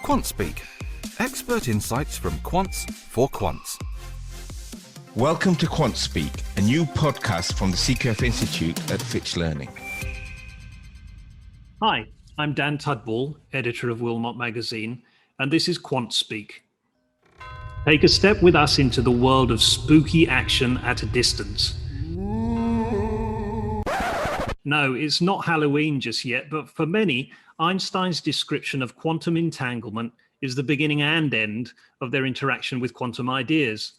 QuantSpeak, expert insights from quants for quants. Welcome to QuantSpeak, a new podcast from the CQF Institute at Fitch Learning. Hi, I'm Dan Tudball, editor of Wilmot Magazine, and this is QuantSpeak. Take a step with us into the world of spooky action at a distance. No, it's not Halloween just yet, but for many, Einstein's description of quantum entanglement is the beginning and end of their interaction with quantum ideas.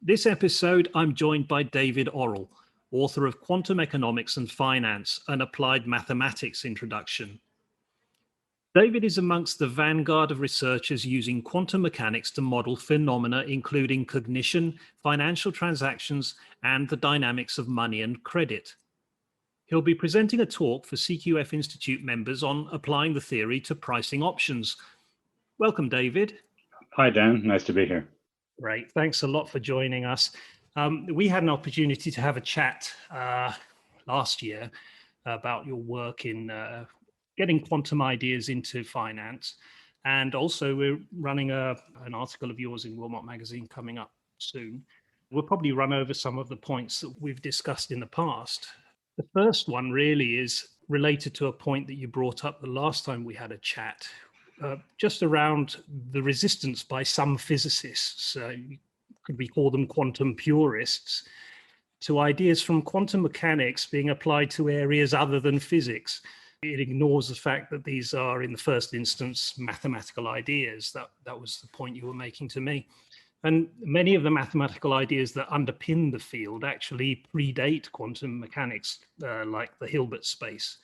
This episode, I'm joined by David Orrell, author of Quantum Economics and Finance, an Applied Mathematics Introduction. David is amongst the vanguard of researchers using quantum mechanics to model phenomena including cognition, financial transactions, and the dynamics of money and credit. He'll be presenting a talk for CQF Institute members on applying the theory to pricing options. Welcome, David. Hi, Dan. Nice to be here. Great. Thanks a lot for joining us. We had an opportunity to have a chat last year about your work in getting quantum ideas into finance. And also we're running an article of yours in Wilmot Magazine coming up soon. We'll probably run over some of the points that we've discussed in the past. The first one really is related to a point that you brought up the last time we had a chat, just around the resistance by some physicists, could we call them quantum purists, to ideas from quantum mechanics being applied to areas other than physics. It ignores the fact that these are, in the first instance, mathematical ideas. That was the point you were making to me. And many of the mathematical ideas that underpin the field actually predate quantum mechanics, like the Hilbert space.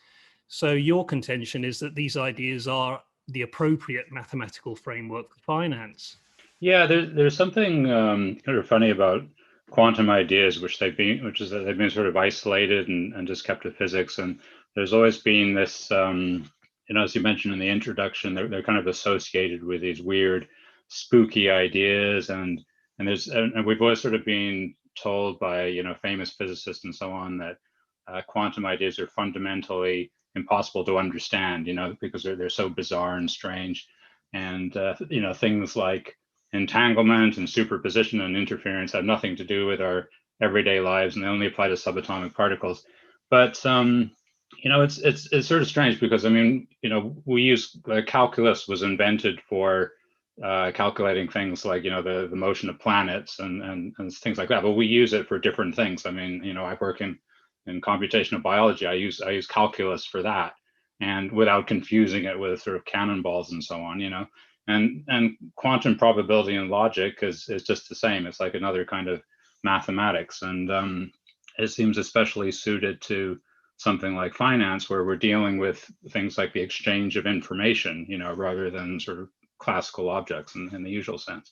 So your contention is that these ideas are the appropriate mathematical framework for finance. Yeah, there's something kind of funny about quantum ideas, which they've been sort of isolated and just kept to physics. And there's always been this, as you mentioned in the introduction, they're kind of associated with these weird, spooky ideas, and we've always sort of been told by famous physicists and so on that quantum ideas are fundamentally impossible to understand, because they're so bizarre and strange, and things like entanglement and superposition and interference have nothing to do with our everyday lives, and they only apply to subatomic particles. But it's sort of strange because we use calculus was invented for calculating things like the motion of planets and things like that, but we use it for different things. I work in computational biology. I use calculus for that, and without confusing it with sort of cannonballs and so on, and quantum probability and logic is just the same. It's like another kind of mathematics, and it seems especially suited to something like finance, where we're dealing with things like the exchange of information, rather than sort of classical objects in the usual sense.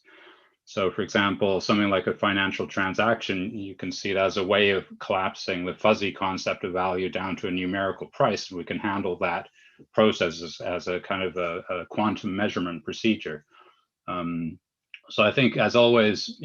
So, for example, something like a financial transaction, you can see it as a way of collapsing the fuzzy concept of value down to a numerical price. We can handle that process as a kind of a quantum measurement procedure. So I think, as always,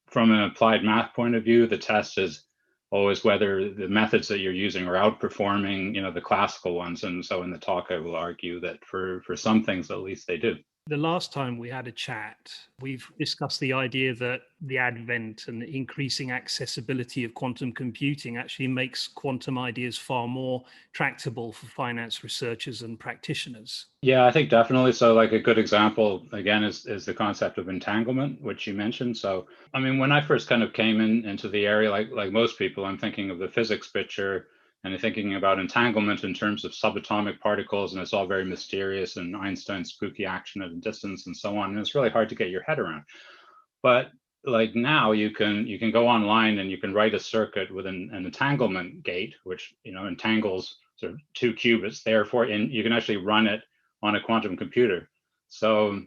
from an applied math point of view, the test is always whether the methods that you're using are outperforming, the classical ones. And so in the talk, I will argue that for some things, at least, they do. The last time we had a chat, we've discussed the idea that the advent and the increasing accessibility of quantum computing actually makes quantum ideas far more tractable for finance researchers and practitioners. Yeah, I think definitely. So like a good example, again, is the concept of entanglement, which you mentioned. So, when I first kind of came into the area, like most people, I'm thinking of the physics picture, and thinking about entanglement in terms of subatomic particles, and it's all very mysterious, and Einstein's spooky action at a distance and so on. And it's really hard to get your head around. But like now you can go online and you can write a circuit with an entanglement gate, which entangles sort of two qubits. Therefore, you can actually run it on a quantum computer. So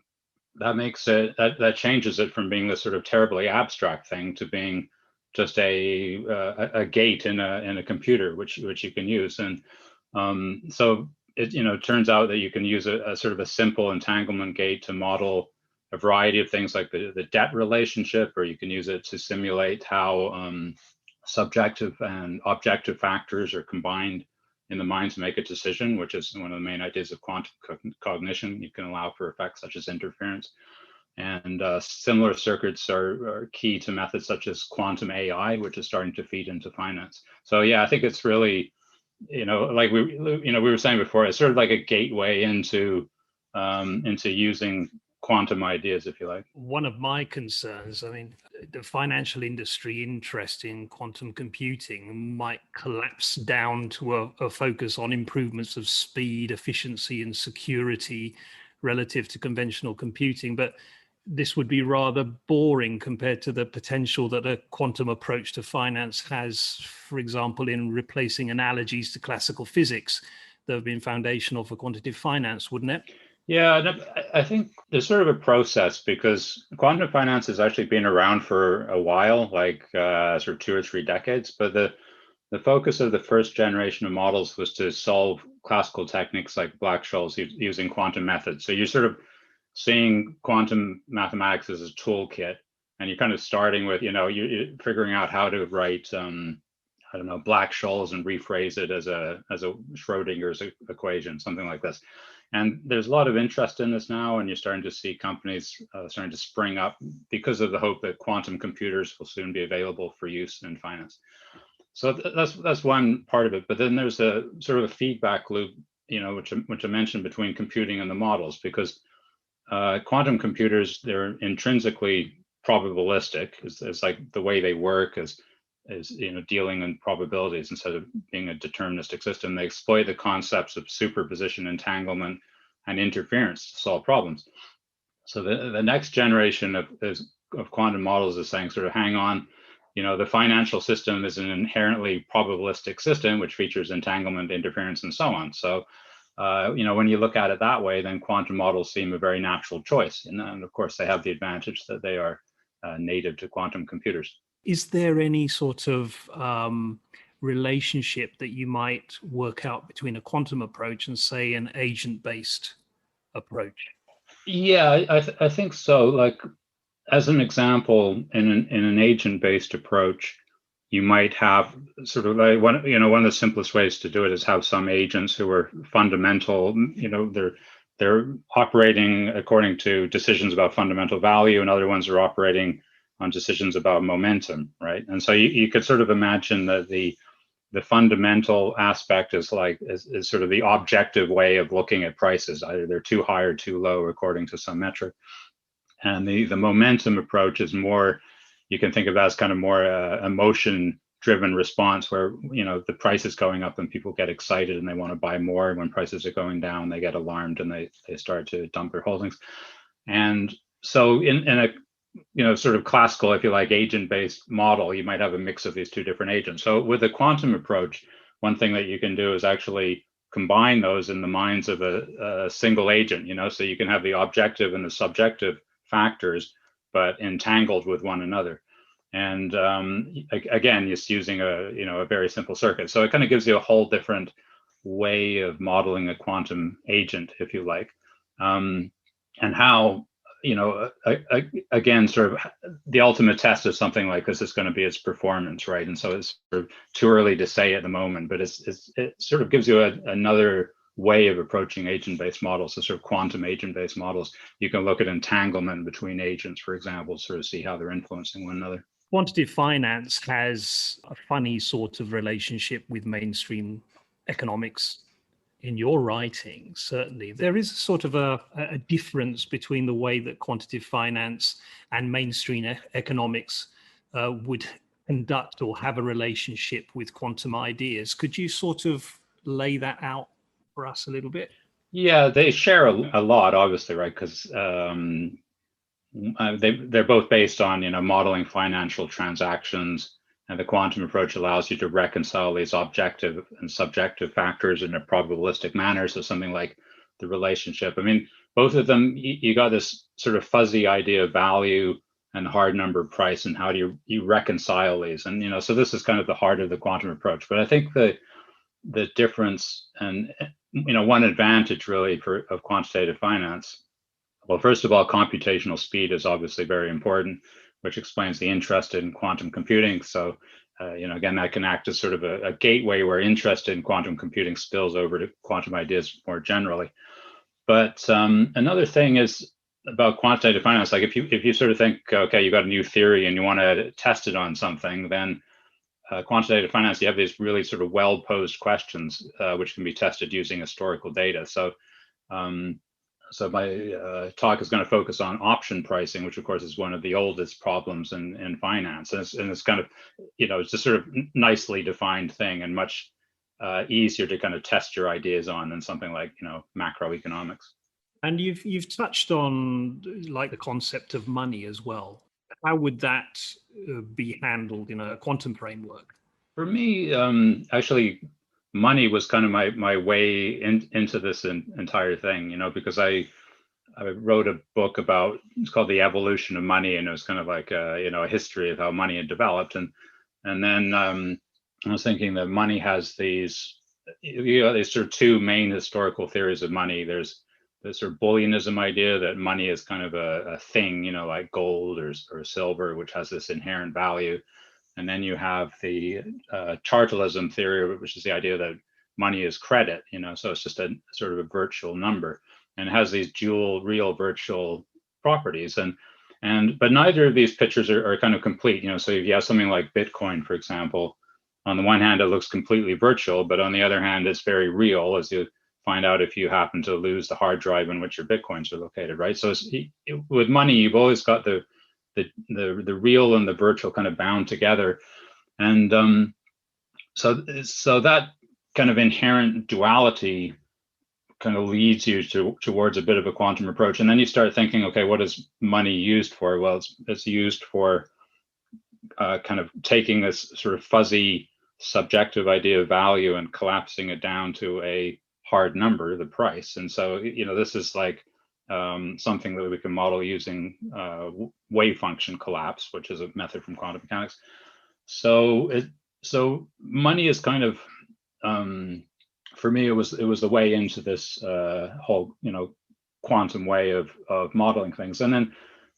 that makes it that changes it from being this sort of terribly abstract thing to being just a gate in a computer, which you can use. And so it turns out that you can use a sort of a simple entanglement gate to model a variety of things like the debt relationship, or you can use it to simulate how subjective and objective factors are combined in the mind to make a decision, which is one of the main ideas of quantum cognition. You can allow for effects such as interference. And similar circuits are key to methods such as quantum AI, which is starting to feed into finance. So yeah, I think it's really, like we were saying before, it's sort of like a gateway into using quantum ideas, if you like. One of my concerns, I mean, the financial industry interest in quantum computing might collapse down to a focus on improvements of speed, efficiency, and security relative to conventional computing. But this would be rather boring compared to the potential that a quantum approach to finance has, for example, in replacing analogies to classical physics that have been foundational for quantitative finance, wouldn't it? Yeah, I think there's sort of a process, because quantum finance has actually been around for a while, like sort of 2 or 3 decades. But the focus of the first generation of models was to solve classical techniques like Black-Scholes using quantum methods. So you're sort of seeing quantum mathematics as a toolkit, and you're kind of starting with, you're figuring out how to write, I don't know, Black-Scholes and rephrase it as a Schrodinger's equation, something like this. And there's a lot of interest in this now, and you're starting to see companies starting to spring up because of the hope that quantum computers will soon be available for use in finance. So that's one part of it. But then there's a sort of a feedback loop, which I mentioned, between computing and the models, because quantum computers, they're intrinsically probabilistic. It's like the way they work is dealing in probabilities instead of being a deterministic system. They exploit the concepts of superposition, entanglement, and interference to solve problems. So the next generation of quantum models is saying, sort of, hang on, the financial system is an inherently probabilistic system which features entanglement, interference, and so on. So when you look at it that way, then quantum models seem a very natural choice. And of course, they have the advantage that they are native to quantum computers. Is there any sort of relationship that you might work out between a quantum approach and, say, an agent-based approach? Yeah, I think so. Like, as an example, in an agent-based approach, you might have sort of like one of the simplest ways to do it is have some agents who are fundamental. They're operating according to decisions about fundamental value, and other ones are operating on decisions about momentum, right? And so you could sort of imagine that the fundamental aspect is sort of the objective way of looking at prices. Either they're too high or too low according to some metric. And the momentum approach is more, you can think of that as kind of more emotion driven response, where the price is going up and people get excited and they want to buy more, and when prices are going down they get alarmed and they start to dump their holdings. And so in a sort of classical, if you like, agent-based model, you might have a mix of these two different agents. So with a quantum approach, one thing that you can do is actually combine those in the minds of a single agent, so you can have the objective and the subjective factors, but entangled with one another. And again, just using a very simple circuit. So it kind of gives you a whole different way of modeling a quantum agent, if you like, and how, again, sort of the ultimate test of something like this is going to be its performance, right? And so it's sort of too early to say at the moment, but it sort of gives you another way of approaching agent-based models. So sort of quantum agent-based models, you can look at entanglement between agents, for example, sort of see how they're influencing one another. Quantitative finance has a funny sort of relationship with mainstream economics. In your writing, certainly, there is sort of a difference between the way that quantitative finance and mainstream economics would conduct or have a relationship with quantum ideas. Could you sort of lay that out for us a little bit? Yeah, they share a lot, obviously, right? Because they're both based on modeling financial transactions. And the quantum approach allows you to reconcile these objective and subjective factors in a probabilistic manner. So something like the relationship. I mean, both of them, you got this sort of fuzzy idea of value and hard number price, and how do you reconcile these? And so this is kind of the heart of the quantum approach. But I think the difference and one advantage really of quantitative finance. Well, first of all, computational speed is obviously very important, which explains the interest in quantum computing. So again, that can act as sort of a gateway where interest in quantum computing spills over to quantum ideas more generally. But another thing is about quantitative finance. Like if you sort of think, okay, you got a new theory and you want to test it on something, then quantitative finance, you have these really sort of well-posed questions which can be tested using historical data. So my talk is going to focus on option pricing, which of course is one of the oldest problems in finance, and it's kind of, it's just sort of nicely defined thing and much easier to kind of test your ideas on than something like macroeconomics. And you've touched on like the concept of money as well. How would that be handled in a quantum framework? For me, actually, money was kind of my way into this entire thing, because I wrote a book about, it's called The Evolution of Money, and it was kind of like a history of how money had developed, and then I was thinking that money has these sort of two main historical theories of money. There's the sort of Bullionism idea that money is kind of a thing, like gold or silver, which has this inherent value. And then you have the chartalism theory, which is the idea that money is credit, so it's just a sort of a virtual number, and it has these dual real virtual properties. But neither of these pictures are kind of complete, so if you have something like Bitcoin, for example, on the one hand, it looks completely virtual, but on the other hand, it's very real, as you find out if you happen to lose the hard drive in which your Bitcoins are located, right? So with money, you've always got the real and the virtual kind of bound together, and so that kind of inherent duality kind of leads you towards a bit of a quantum approach. And then you start thinking, okay, what is money used for? Well, it's used for kind of taking this sort of fuzzy subjective idea of value and collapsing it down to a hard number, the price. And so this is like something that we can model using wave function collapse, which is a method from quantum mechanics. So money is kind of, for me, it was the way into this whole quantum way of modeling things. And then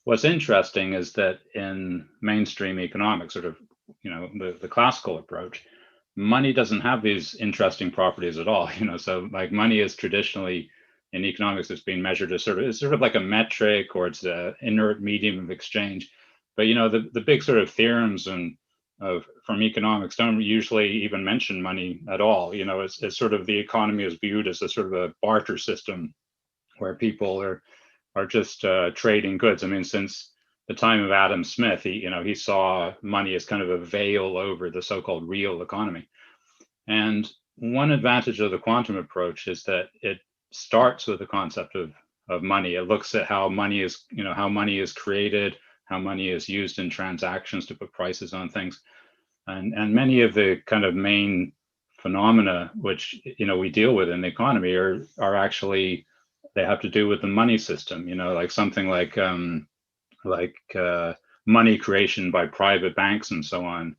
what's interesting is that in mainstream economics, sort of the classical approach, money doesn't have these interesting properties at all. So like money is traditionally in economics, it's been measured as it's sort of like a metric, or it's an inert medium of exchange. But the big sort of theorems from economics don't usually even mention money at all. It's sort of, the economy is viewed as a sort of a barter system where people are just trading goods. I mean, since the time of Adam Smith, he saw money as kind of a veil over the so-called real economy. And one advantage of the quantum approach is that it starts with the concept of money. It looks at how money is, how money is created, how money is used in transactions to put prices on things. And many of the kind of main phenomena which we deal with in the economy are actually, they have to do with the money system, like something like money creation by private banks and so on.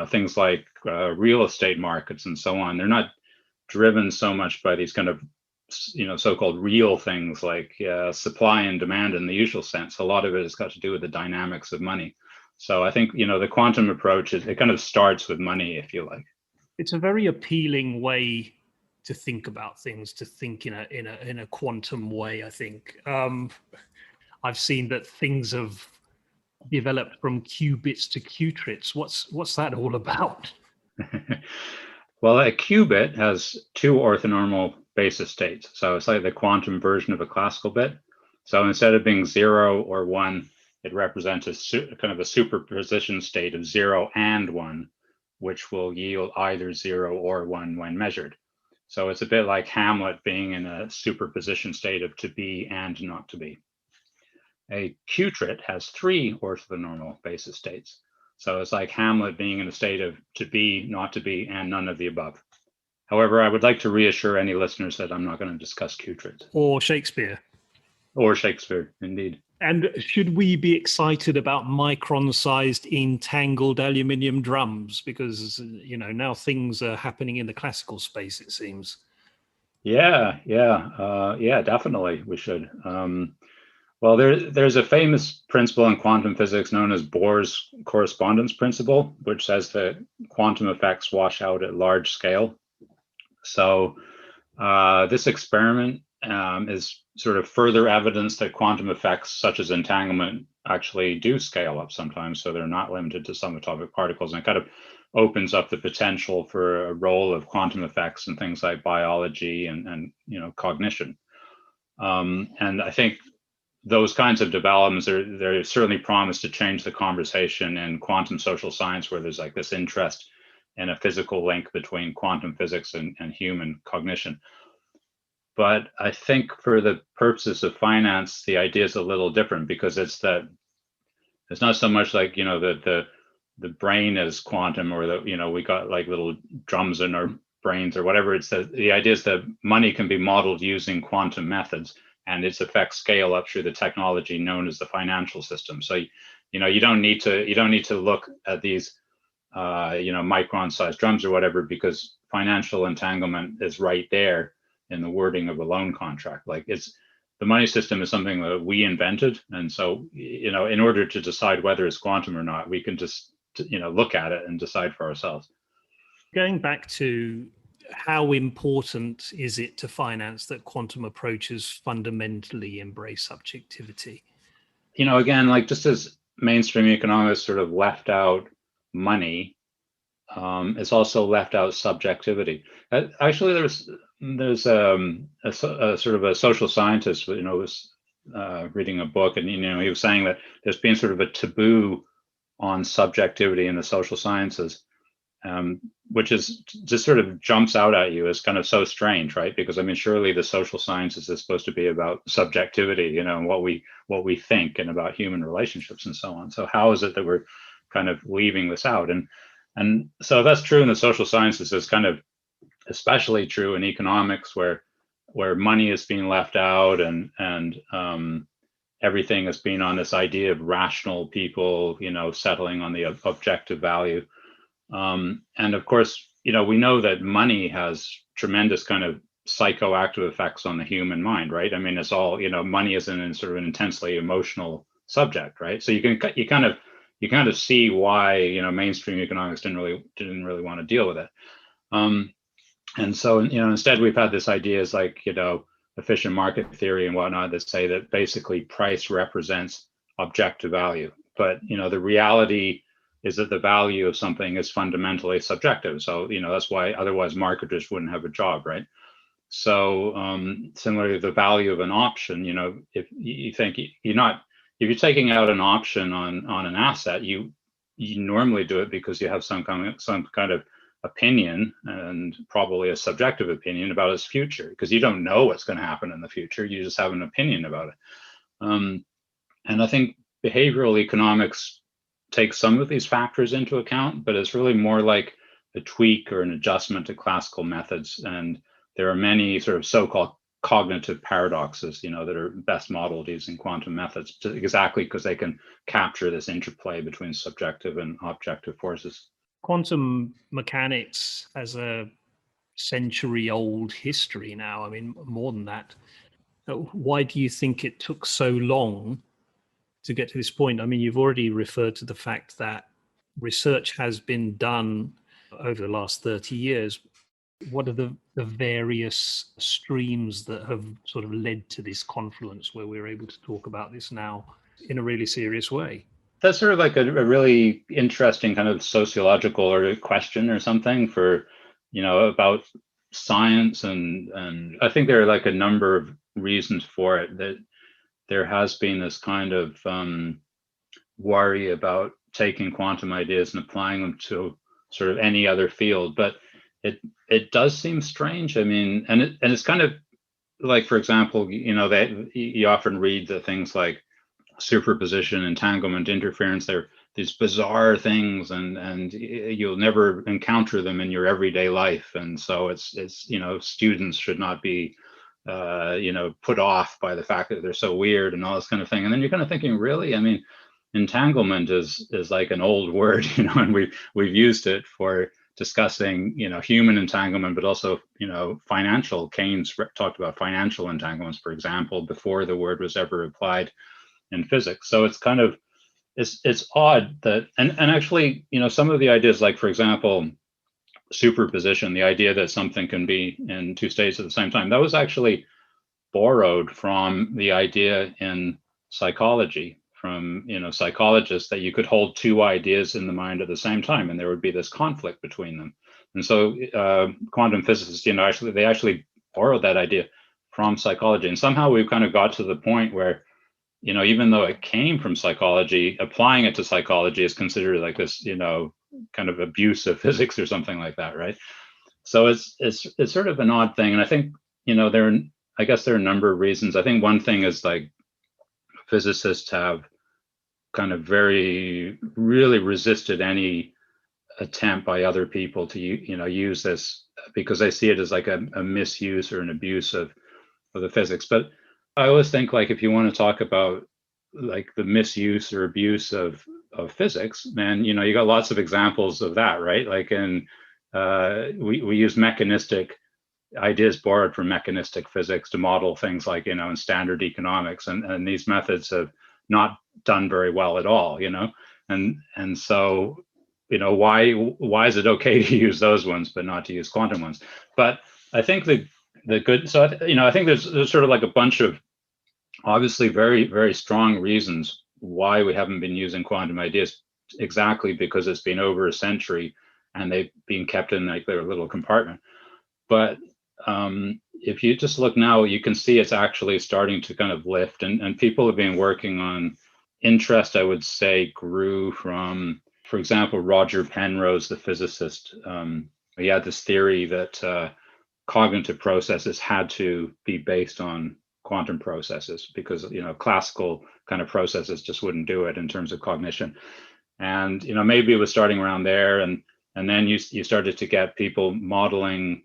Things like real estate markets and so on. They're not driven so much by these kind of so-called real things like supply and demand in the usual sense. A lot of it has got to do with the dynamics of money. So I think the quantum approach it kind of starts with money, if you like. It's a very appealing way to think about things, to think in a quantum way. I think I've seen that things have developed from qubits to qubits. What's that all about? Well, a qubit has two orthonormal basis states. So it's like the quantum version of a classical bit. So instead of being 0 or 1, it represents kind of a superposition state of 0 and 1, which will yield either 0 or 1 when measured. So it's a bit like Hamlet being in a superposition state of to be and not to be. A qutrit has 3 orthonormal basis states. So it's like Hamlet being in a state of to be, not to be, and none of the above. However, I would like to reassure any listeners that I'm not going to discuss qutrits. Or Shakespeare. Or Shakespeare, indeed. And should we be excited about micron-sized entangled aluminium drums? Because, now things are happening in the classical space, it seems. Yeah, definitely we should. Well, there's a famous principle in quantum physics known as Bohr's correspondence principle, which says that quantum effects wash out at large scale. So this experiment is sort of further evidence that quantum effects such as entanglement actually do scale up sometimes, so they're not limited to subatomic particles, and it kind of opens up the potential for a role of quantum effects in things like biology and cognition. And I think those kinds of developments they're certainly promised to change the conversation in quantum social science, where there's like this interest in a physical link between quantum physics and human cognition. But I think for the purposes of finance, the idea is a little different, because it's not so much like, the brain is quantum, or that, we got like little drums in our brains or whatever. It's the idea is that money can be modeled using quantum methods, and its effects scale up through the technology known as the financial system. So, you don't need to look at these, micron-sized drums or whatever, because financial entanglement is right there in the wording of a loan contract. Like, the money system is something that we invented, and so, in order to decide whether it's quantum or not, we can just look at it and decide for ourselves. Going back to how important is it to finance that quantum approaches fundamentally embrace subjectivity? Again, like, just as mainstream economics sort of left out money, it's also left out subjectivity. Actually, there's a sort of a social scientist, was reading a book, and he was saying that there's been sort of a taboo on subjectivity in the social sciences, which is just sort of jumps out at you as kind of so strange, right? Because I mean, surely the social sciences is supposed to be about subjectivity, and what we think, and about human relationships and so on. So how is it that we're kind of leaving this out? And so that's true in the social sciences. It's kind of especially true in economics, where money is being left out, and everything has been on this idea of rational people, settling on the objective value. And of course, we know that money has tremendous kind of psychoactive effects on the human mind, right? I mean, it's all, money is sort of an intensely emotional subject, right? So you kind of see why, mainstream economics didn't really want to deal with it. And so, instead we've had this ideas like, efficient market theory and whatnot that say that basically price represents objective value. But, the reality is that the value of something is fundamentally subjective. So, that's why otherwise marketers wouldn't have a job, right? So similarly, the value of an option, if you think if you're taking out an option on an asset, you normally do it because you have some kind of opinion, and probably a subjective opinion about its future, because you don't know what's going to happen in the future. You just have an opinion about it. And I think behavioral economics takes some of these factors into account, but it's really more like a tweak or an adjustment to classical methods. And there are many sort of so-called cognitive paradoxes, that are best modeled using quantum methods, exactly because they can capture this interplay between subjective and objective forces. Quantum mechanics has a century-old history now. I mean, more than that. Why do you think it took so long to get to this point? I mean, you've already referred to the fact that research has been done over the last 30 years. What are the various streams that have sort of led to this confluence where we're able to talk about this now in a really serious way? That's sort of like a really interesting kind of sociological or question or something for, about science. And I think there are like a number of reasons for it, that there has been this kind of worry about taking quantum ideas and applying them to sort of any other field. But it does seem strange. I mean, and it's kind of like, for example, you often read the things like superposition, entanglement, interference. They're these bizarre things, and you'll never encounter them in your everyday life. And so it's students should not be put off by the fact that they're so weird and all this kind of thing. And then you're kind of thinking, really? I mean, entanglement is like an old word, and we've used it discussing, human entanglement, but also, financial. Keynes talked about financial entanglements, for example, before the word was ever applied in physics. So it's kind of, it's odd that, and actually, some of the ideas, like, for example, superposition, the idea that something can be in two states at the same time, that was actually borrowed from the idea in psychology, from psychologists, that you could hold two ideas in the mind at the same time and there would be this conflict between them. And so quantum physicists, they actually borrowed that idea from psychology. And somehow we've kind of got to the point where, even though it came from psychology, applying it to psychology is considered like this, kind of abuse of physics or something like that, right? So it's sort of an odd thing. And I think, I guess there are a number of reasons. I think one thing is, like, physicists have kind of really resisted any attempt by other people to, use this, because they see it as like a misuse or an abuse of the physics. But I always think, like, if you want to talk about, like, the misuse or abuse of physics, then, you got lots of examples of that, right? Like, we use mechanistic ideas borrowed from mechanistic physics to model things like, in standard economics, and these methods have not done very well at all, and so, why is it okay to use those ones but not to use quantum ones? But I think the good, so I think there's sort of like a bunch of obviously very, very strong reasons why we haven't been using quantum ideas, exactly because it's been over a century and they've been kept in, like, their little compartment. But if you just look now, you can see it's actually starting to kind of lift, and people have been working on interest, I would say, grew from, for example, Roger Penrose, the physicist. He had this theory that cognitive processes had to be based on quantum processes because, classical kind of processes just wouldn't do it in terms of cognition. And, maybe it was starting around there. And then you started to get people modeling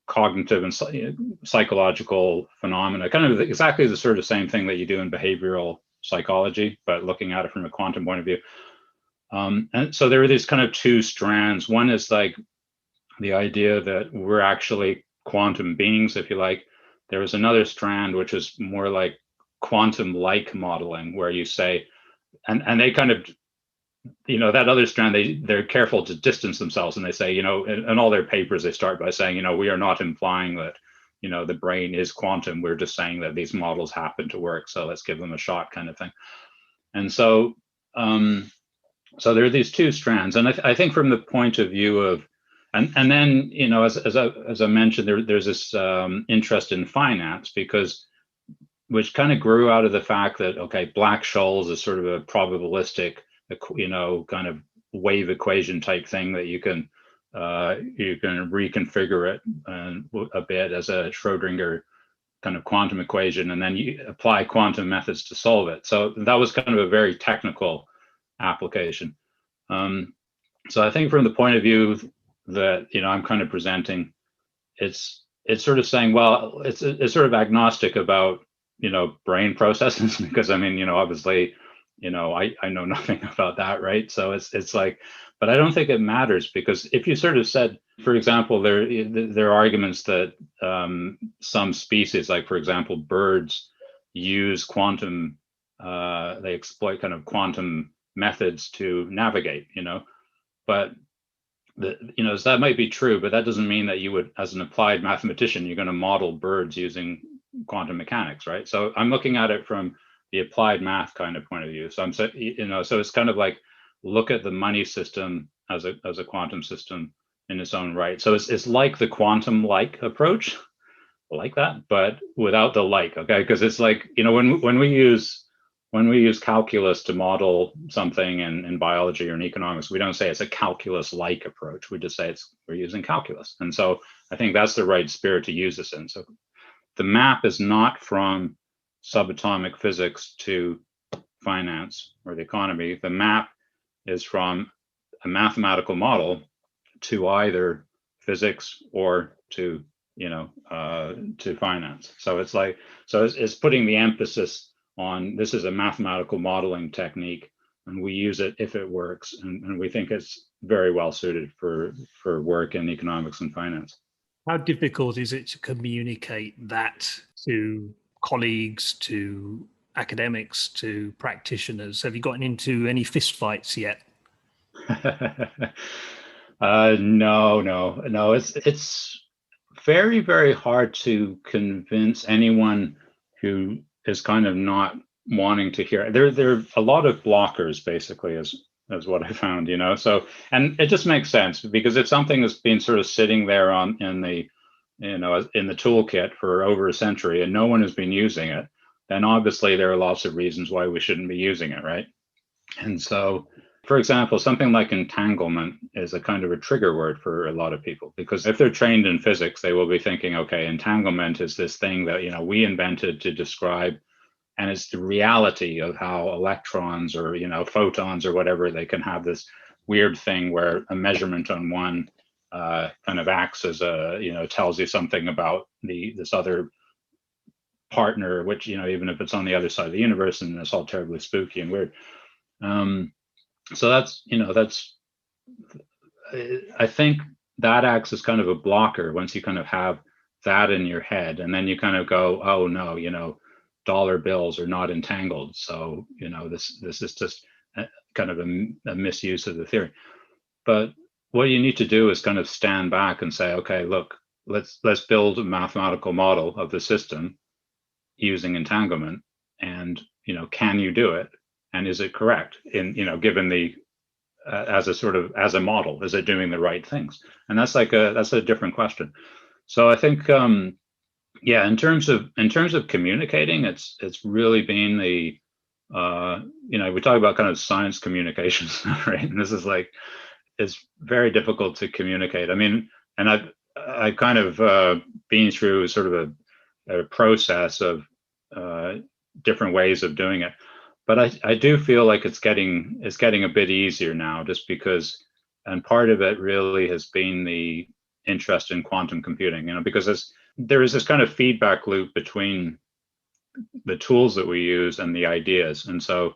cognitive and psychological phenomena, kind of exactly the sort of same thing that you do in behavioral psychology, but looking at it from a quantum point of view. And so there are these kind of two strands. One is, like, the idea that we're actually quantum beings, if you like. There was another strand, which is more like quantum-like modeling, where you say, and they kind of, that other strand, they're careful to distance themselves, and they say, in all their papers, they start by saying, we are not implying that, the brain is quantum. We're just saying that these models happen to work, so let's give them a shot, kind of thing. And so, so there are these two strands, and I think from the point of view of, and then, as I mentioned, there's this interest in finance, which kind of grew out of the fact that, okay, Black Scholes is sort of a probabilistic, kind of wave equation type thing that you can reconfigure it a bit as a Schrodinger kind of quantum equation, and then you apply quantum methods to solve it. So that was kind of a very technical application. So I think from the point of view that, I'm kind of presenting, it's sort of saying, well, it's sort of agnostic about, brain processes, because obviously, I know nothing about that, right? So it's like, but I don't think it matters, because if you sort of said, for example, there are arguments that some species, like, for example, birds, use quantum, they exploit kind of quantum methods to navigate, but so that might be true, but that doesn't mean that you would, as an applied mathematician, you're going to model birds using quantum mechanics, right? So I'm looking at it from the applied math kind of point of view. So so it's kind of like, look at the money system as a quantum system in its own right. So it's like the quantum-like approach, like that, but without the like, okay? Because it's like, when we use calculus to model something in biology or in economics, we don't say it's a calculus-like approach. We just say we're using calculus. And so I think that's the right spirit to use this in. So the map is not from subatomic physics to finance or the economy. The map is from a mathematical model to either physics or to finance. So it's like, it's putting the emphasis on, this is a mathematical modeling technique and we use it if it works, and we think it's very well suited for work in economics and finance. How difficult is it to communicate that to colleagues, to academics, to practitioners? Have you gotten into any fistfights yet? No. It's very, very hard to convince anyone who is kind of not wanting to hear. There are a lot of blockers, basically, as what I found, So, and it just makes sense, because if something has been sort of sitting there in the toolkit for over a century and no one has been using it, then obviously there are lots of reasons why we shouldn't be using it, right? And so, for example, something like entanglement is a kind of a trigger word for a lot of people, because if they're trained in physics, they will be thinking, okay, entanglement is this thing that, we invented to describe, and it's the reality of how electrons or, photons or whatever, they can have this weird thing where a measurement on one kind of acts as tells you something about this other partner, which, even if it's on the other side of the universe, and it's all terribly spooky and weird. So I think that acts as kind of a blocker once you kind of have that in your head, and then you kind of go, oh no, dollar bills are not entangled. So, this is just kind of a misuse of the theory. But what you need to do is kind of stand back and say, okay, look, let's build a mathematical model of the system using entanglement, and can you do it, and is it correct in given the as a model, is it doing the right things? And that's a different question. So I think in terms of communicating, it's really been the we talk about kind of science communications, right? And this is it's very difficult to communicate. I mean, and I've kind of been through sort of a process of different ways of doing it, but I do feel like it's getting a bit easier now, just because, and part of it really has been the interest in quantum computing, because there is this kind of feedback loop between the tools that we use and the ideas. And so,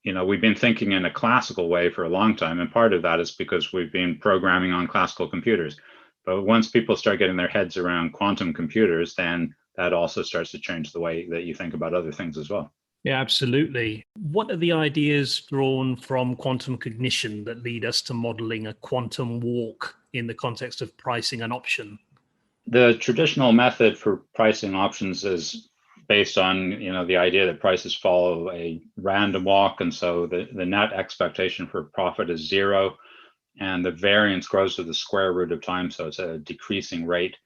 we've been thinking in a classical way for a long time, and part of that is because we've been programming on classical computers. But once people start getting their heads around quantum computers, then that also starts to change the way that you think about other things as well. Yeah, absolutely. What are the ideas drawn from quantum cognition that lead us to modeling a quantum walk in the context of pricing an option? The traditional method for pricing options is based on the idea that prices follow a random walk, and so the net expectation for profit is zero, and the variance grows to the square root of time, so it's a decreasing rate.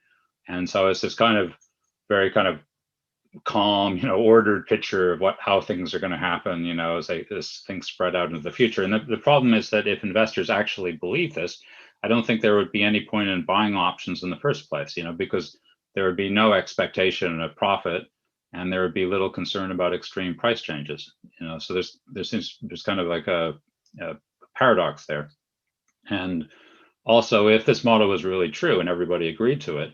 And so it's this kind of very kind of calm, ordered picture of how things are going to happen, as things spread out into the future. And the problem is that if investors actually believe this, I don't think there would be any point in buying options in the first place, because there would be no expectation of profit, and there would be little concern about extreme price changes. So there's kind of like a paradox there. And also, if this model was really true and everybody agreed to it,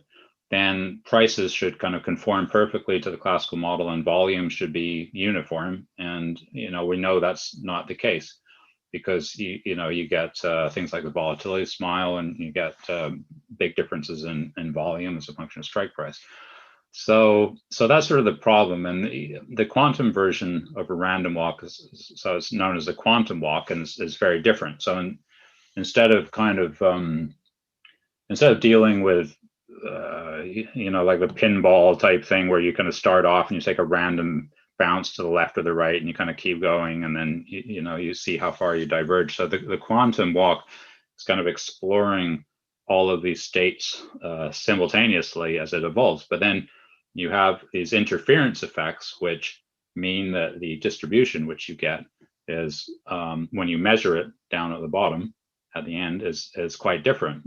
then prices should kind of conform perfectly to the classical model, and volume should be uniform. And we know that's not the case, because you get things like the volatility smile, and you get big differences in volume as a function of strike price. So that's sort of the problem. And the quantum version of a random walk it's known as a quantum walk, and is very different. So instead of dealing with like the pinball type thing, where you kind of start off and you take a random bounce to the left or the right, and you kind of keep going, and then you see how far you diverge. So the quantum walk is kind of exploring all of these states simultaneously as it evolves. But then you have these interference effects, which mean that the distribution which you get is, when you measure it down at the bottom at the end, is quite different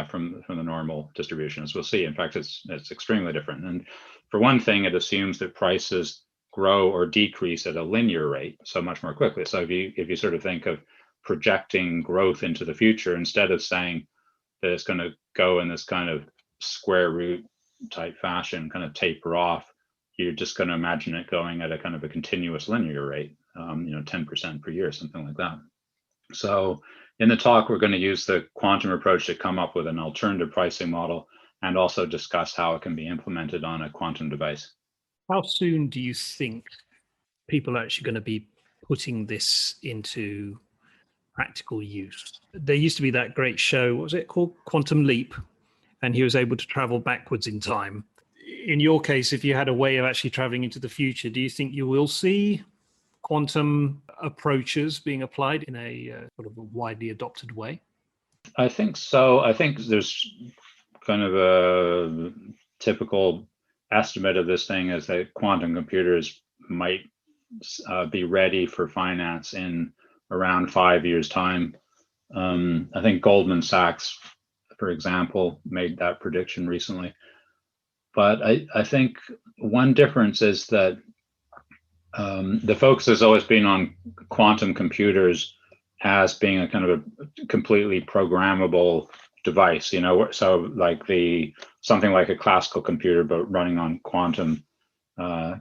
from the normal distribution, as we'll see. In fact, it's extremely different. And for one thing, it assumes that prices grow or decrease at a linear rate, so much more quickly. So if you sort of think of projecting growth into the future, instead of saying that it's going to go in this kind of square root type fashion, kind of taper off, you're just going to imagine it going at a kind of a continuous linear rate. 10% per year, something like that. So in the talk, we're going to use the quantum approach to come up with an alternative pricing model and also discuss how it can be implemented on a quantum device. How soon do you think people are actually going to be putting this into practical use? There used to be that great show, what was it called? Quantum Leap. And he was able to travel backwards in time. In your case, if you had a way of actually traveling into the future, do you think you will see quantum approaches being applied in a sort of a widely adopted way? I think so. I think there's kind of a typical estimate of this thing is that quantum computers might be ready for finance in around 5 years' time. I think Goldman Sachs, for example, made that prediction recently. But I think one difference is that the focus has always been on quantum computers as being a kind of a completely programmable device, so like something like a classical computer, but running on quantum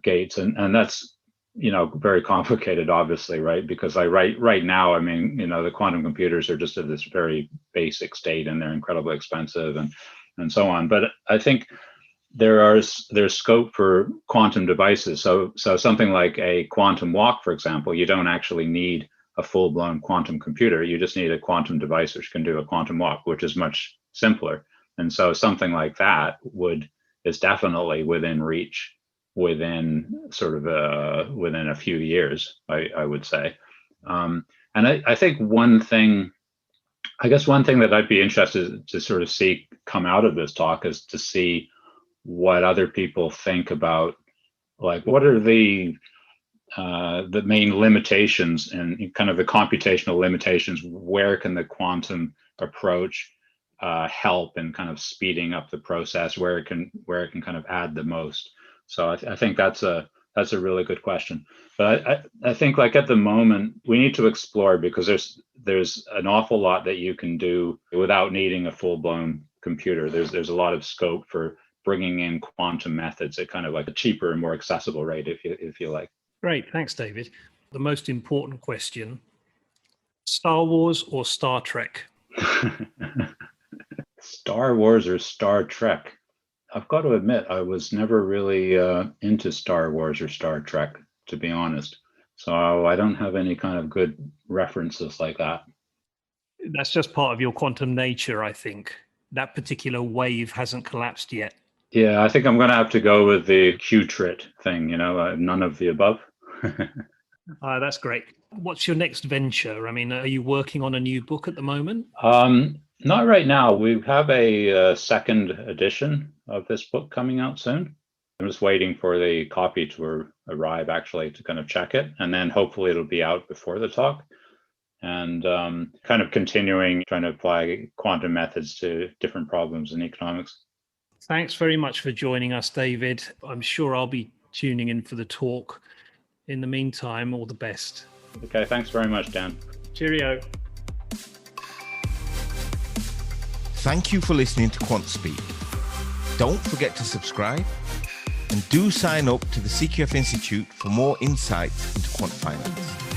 gates. And that's, very complicated, obviously, right? Because right now, the quantum computers are just at this very basic state and they're incredibly expensive and so on. But I think there's scope for quantum devices. So something like a quantum walk, for example, you don't actually need a full-blown quantum computer. You just need a quantum device which can do a quantum walk, which is much simpler. And so something like that is definitely within reach within a few years, I would say. And I think one thing that I'd be interested to sort of see come out of this talk is to see what other people think about, like, what are the main limitations and kind of the computational limitations. Where can the quantum approach help in kind of speeding up the process? Where it can kind of add the most. So I think that's a really good question. But I think, like, at the moment we need to explore, because there's an awful lot that you can do without needing a full-blown computer. There's a lot of scope for bringing in quantum methods at kind of like a cheaper and more accessible rate, if you like. Great, thanks, David. The most important question: Star Wars or Star Trek? Star Wars or Star Trek? I've got to admit, I was never really into Star Wars or Star Trek, to be honest. So I don't have any kind of good references like that. That's just part of your quantum nature, I think. That particular wave hasn't collapsed yet. Yeah, I think I'm going to have to go with the Q-trit thing, none of the above. That's great. What's your next venture? Are you working on a new book at the moment? Not right now. We have a second edition of this book coming out soon. I'm just waiting for the copy to arrive, actually, to kind of check it. And then hopefully it'll be out before the talk. And kind of continuing trying to apply quantum methods to different problems in economics. Thanks very much for joining us, David. I'm sure I'll be tuning in for the talk. In the meantime, all the best. Okay, thanks very much, Dan. Cheerio. Thank you for listening to QuantSpeak. Don't forget to subscribe and do sign up to the CQF Institute for more insights into quant finance.